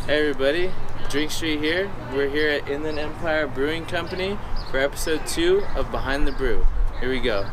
Hey everybody, Drinkstreet here. We're here at Inland Empire Brewing Company for episode 2 of Behind the Brew. Here we go.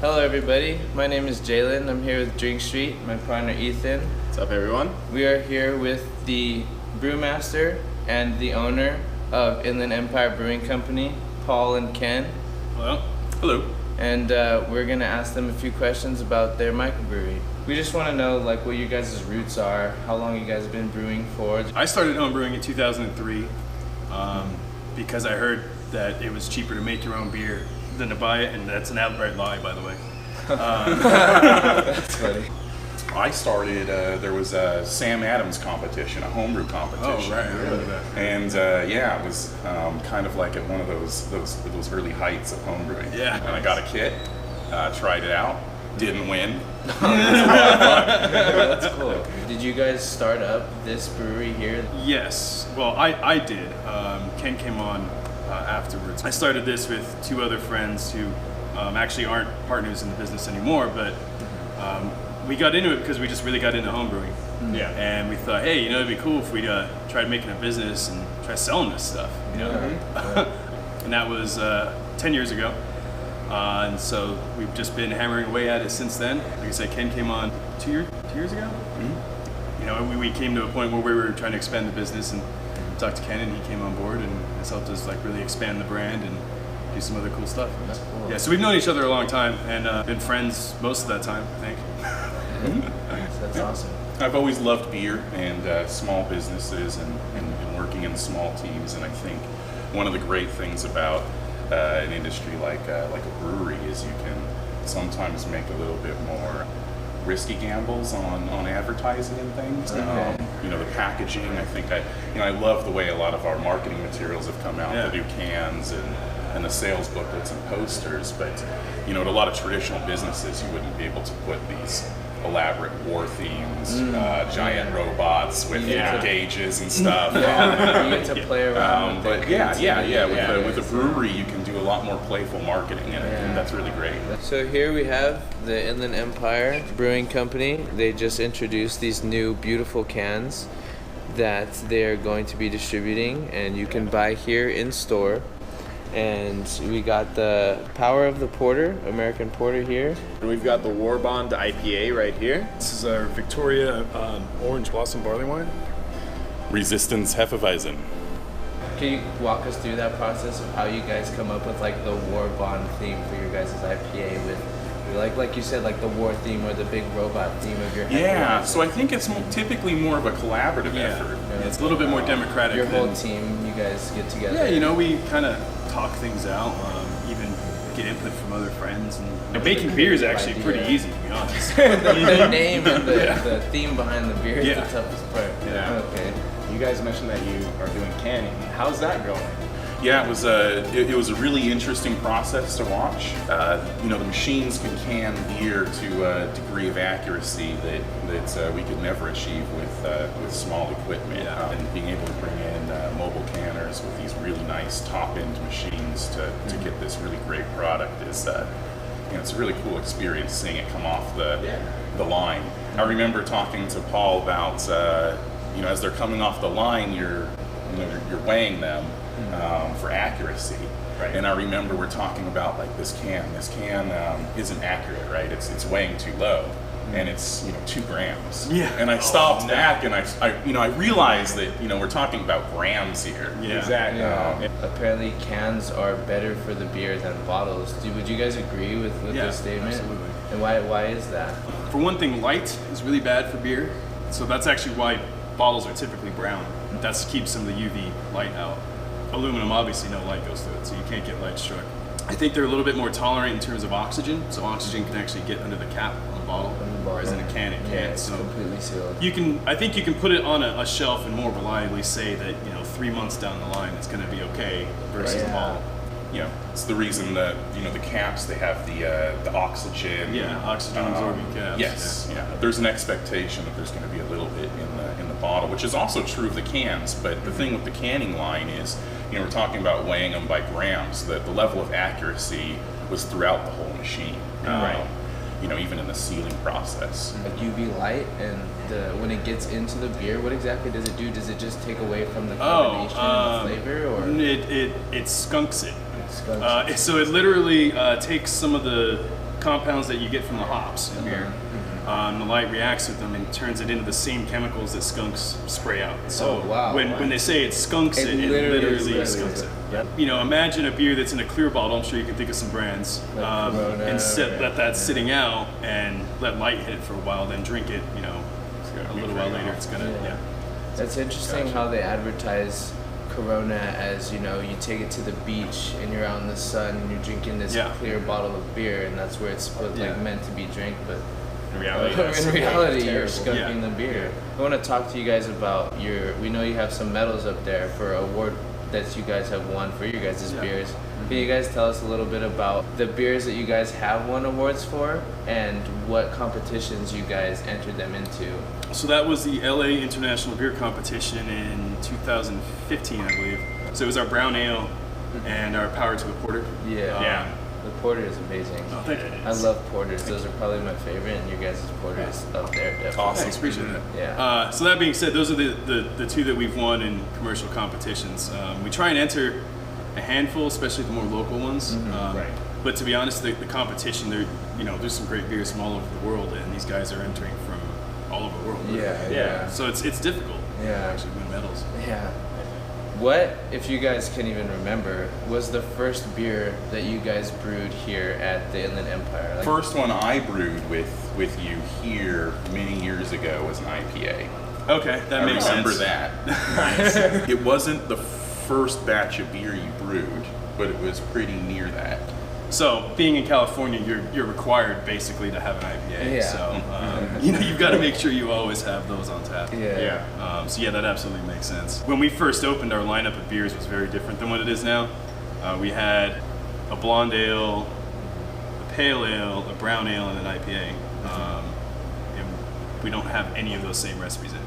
Hello everybody, my name is Jalen. I'm here with Drinkstreet, my partner Ethan. What's up everyone? We are here with the brewmaster and the owner of Inland Empire Brewing Company, Paul and Ken. Hello. Hello. And we're gonna ask them a few questions about their microbrewery. We just want to know like what you guys' roots are, how long you guys have been brewing for. I started home brewing in 2003 because I heard that it was cheaper to make your own beer than to buy it, and that's an outright lie, by the way. That's funny. I started, there was a Sam Adams competition, a homebrew competition. Oh, right, I remember that. And yeah, it was kind of like at one of those early heights of homebrewing. Yeah. And I got a kit, tried it out, didn't win. That's cool. Did you guys start up this brewery here? Yes, well, I did. Ken came on afterwards. I started this with two other friends who actually aren't partners in the business anymore, but we got into it because we just really got into homebrewing. Yeah. And we thought, hey, it'd be cool if we tried making a business and try selling this stuff, And that was 10 years ago. And so we've just been hammering away at it since then. Like I said, Ken came on two years ago. Mm-hmm. We came to a point where we were trying to expand the business and talked to Ken, and he came on board and has helped us like really expand the brand and do some other cool stuff. That's cool. Yeah, so we've known each other a long time and been friends most of that time, I think. That's awesome. I've always loved beer and small businesses and working in small teams, and I think one of the great things about an industry like a brewery is you can sometimes make a little bit more risky gambles on advertising and things. Okay. The packaging. I think I love the way a lot of our marketing materials have come out. Yeah. The new cans and the sales booklets and posters, but at a lot of traditional businesses you wouldn't be able to put these elaborate war themes, giant robots with gauges and stuff. You get to play around with but it. with a brewery you can do a lot more playful marketing, and that's really great. So here we have the Inland Empire Brewing Company. They just introduced these new beautiful cans that they're going to be distributing, and you can buy here in store. And we got the Power of the Porter, American Porter here. And we've got the War Bond IPA right here. This is our Victoria Orange Blossom Barley Wine. Resistance Hefeweizen. Can you walk us through that process of how you guys come up with like the War Bond theme for your guys' IPA with like you said, like the war theme or the big robot theme of your Yeah, so I think it's typically more of a collaborative effort. Yeah, it's a little bit more democratic. Your whole than- team, you guys get together. Yeah, we kind of talk things out, even get input from other friends. And making beer is actually idea. pretty easy, to be honest. the name and the theme behind the beer is Yeah. the toughest part. Yeah. Okay. You guys mentioned that you are doing canning. How's that going? Yeah, it was a really interesting process to watch. The machines can can beer to a degree of accuracy that we could never achieve with small equipment. And being able to bring in mobile canners with these really nice top-end machines to get this really great product is it's a really cool experience seeing it come off the line. I remember talking to Paul about as they're coming off the line, you're weighing them for accuracy. Right. And I remember we're talking about like this can isn't accurate, right? It's weighing too low, and it's 2 grams. Yeah. And I stopped back and I realized that we're talking about grams here. Yeah. Exactly. Apparently cans are better for the beer than bottles. Would you guys agree with this statement? Absolutely. And why is that? For one thing, light is really bad for beer, so that's actually why bottles are typically brown. That's to keep some of the UV light out. Aluminum, obviously no light goes through it, so you can't get light struck. I think they're a little bit more tolerant in terms of oxygen, so oxygen can actually get under the cap on the bottle, whereas in a can it can't. Yeah, it's so completely sealed. I think you can put it on a shelf and more reliably say that 3 months down the line it's going to be okay versus a bottle. it's the reason that the caps, they have the oxygen. Yeah, oxygen absorbing caps. Yes, yeah. There's an expectation that there's going to be a little bit in the bottle, which is also true of the cans. But the thing with the canning line is, we're talking about weighing them by grams. That the level of accuracy was throughout the whole machine. Right. Even in the sealing process. UV light, and when it gets into the beer, what exactly does it do? Does it just take away from the carbonation and the flavor, or it skunks it? skunks it? So it literally takes some of the compounds that you get from the hops in beer. The light reacts with them and turns it into the same chemicals that skunks spray out. So when they say it skunks it literally skunks it. Yep. Imagine a beer that's in a clear bottle. I'm sure you can think of some brands. Like Corona, and let that sitting out and let light hit it for a while, then drink it. A little while later, it's gonna. That's interesting how they advertise Corona as, you take it to the beach and you're out in the sun and you're drinking this clear bottle of beer, and that's where it's meant to be drank, but in reality, you're skunking the beer. I want to talk to you guys about we know you have some medals up there for award that you guys have won for your guys' beers. Can you guys tell us a little bit about the beers that you guys have won awards for and what competitions you guys entered them into? So that was the LA International Beer Competition in 2015, I believe. So it was our brown ale and our power to the porter. Yeah. The porter is amazing. Oh, thank you. I love porters. Those are probably my favorite, and your guys' porter is up there. Definitely. Awesome. Thanks, appreciate that. Yeah. So that being said, those are the two that we've won in commercial competitions. We try and enter a handful, especially the more local ones. Right. But to be honest, the competition, there's some great beers from all over the world, and these guys are entering from all over the world. Yeah. So it's difficult to actually win medals. Yeah. What, if you guys can even remember, was the first beer that you guys brewed here at the Inland Empire? First one I brewed with you here many years ago was an IPA. Okay, that makes sense. I remember that. It wasn't the first batch of beer you brewed, but it was pretty near that. So, being in California, you're required basically to have an IPA. Yeah. So, you've got to make sure you always have those on tap. Yeah. That absolutely makes sense. When we first opened, our lineup of beers was very different than what it is now. We had a blonde ale, a pale ale, a brown ale, and an IPA. And we don't have any of those same recipes in.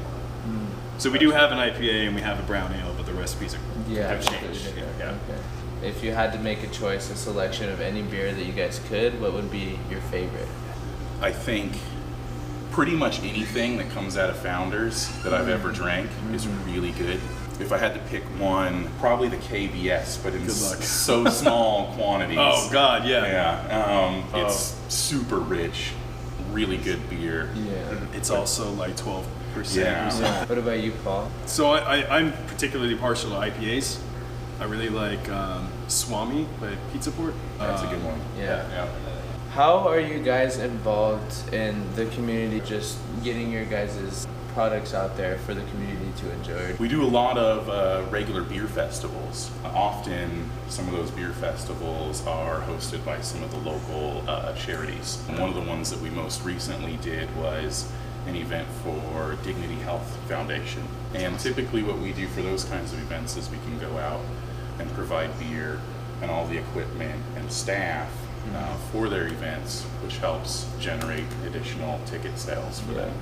So we do have an IPA and we have a brown ale, but the recipes have changed. Okay. If you had to make a choice, a selection of any beer that you guys could, what would be your favorite? I think pretty much anything that comes out of Founders that I've ever drank is really good. If I had to pick one, probably the KBS, but in so small quantities. Oh God, yeah. Yeah, it's super rich, really good beer. Yeah. It's also like 12%. Yeah. What about you, Paul? So I'm particularly partial to IPAs. I really like Swami by Pizza Port. That's a good one. Yeah. How are you guys involved in the community, just getting your guys' products out there for the community to enjoy? We do a lot of regular beer festivals. Often some of those beer festivals are hosted by some of the local charities. And one of the ones that we most recently did was an event for Dignity Health Foundation. And typically what we do for those kinds of events is we can go out and provide beer and all the equipment and staff for their events, which helps generate additional ticket sales for them.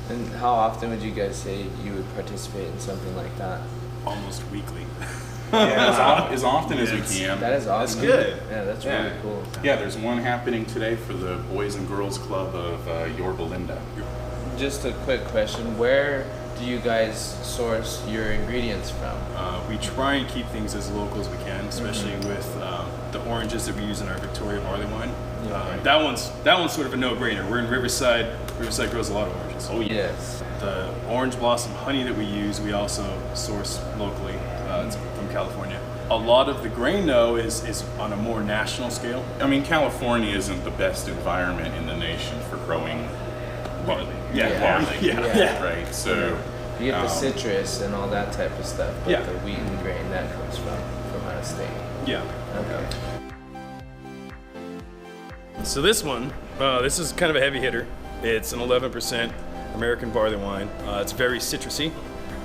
And how often would you guys say you would participate in something like that? Almost weekly. As often as we can. That is awesome. That's good. Yeah, that's really cool. Yeah, there's one happening today for the Boys and Girls Club of Yorba Linda. Just a quick question. Where do you guys source your ingredients from? We try and keep things as local as we can, especially with the oranges that we use in our Victoria barley wine. That one's sort of a no-brainer. We're in Riverside. Riverside grows a lot of oranges. Oh yes. The orange blossom honey that we use, we also source locally. It's from California. A lot of the grain, though, is on a more national scale. I mean, California isn't the best environment in the nation for growing barley. Yeah. Right. So you get the citrus and all that type of stuff, but the wheat and grain that comes from out of state. Yeah. Okay. So this one, this is kind of a heavy hitter. It's an 11% American barley wine. It's very citrusy.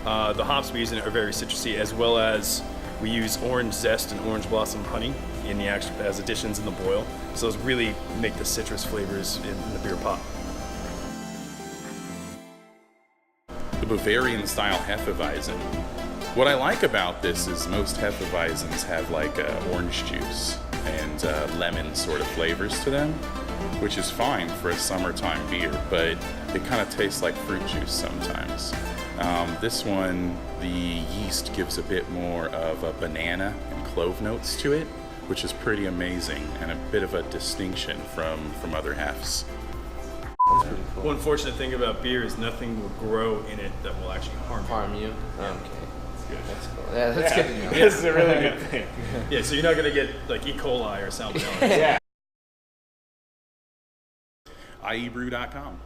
The hops we use in it are very citrusy, as well as we use orange zest and orange blossom honey. in the actual as additions in the boil. So those really make the citrus flavors in the beer pop. The Bavarian style Hefeweizen. What I like about this is most Hefeweizens have like orange juice and lemon sort of flavors to them, which is fine for a summertime beer, but it kind of tastes like fruit juice sometimes. This one, the yeast gives a bit more of a banana and clove notes to it, which is pretty amazing and a bit of a distinction from other Hefs. That's pretty cool. One unfortunate thing about beer is nothing will grow in it that will actually harm you. You? Yeah. Okay. That's good. That's cool. Yeah, that's good to know. This is a really good thing. Yeah, so you're not going to get like E. coli or salmonella. Yeah. IEBrew.com.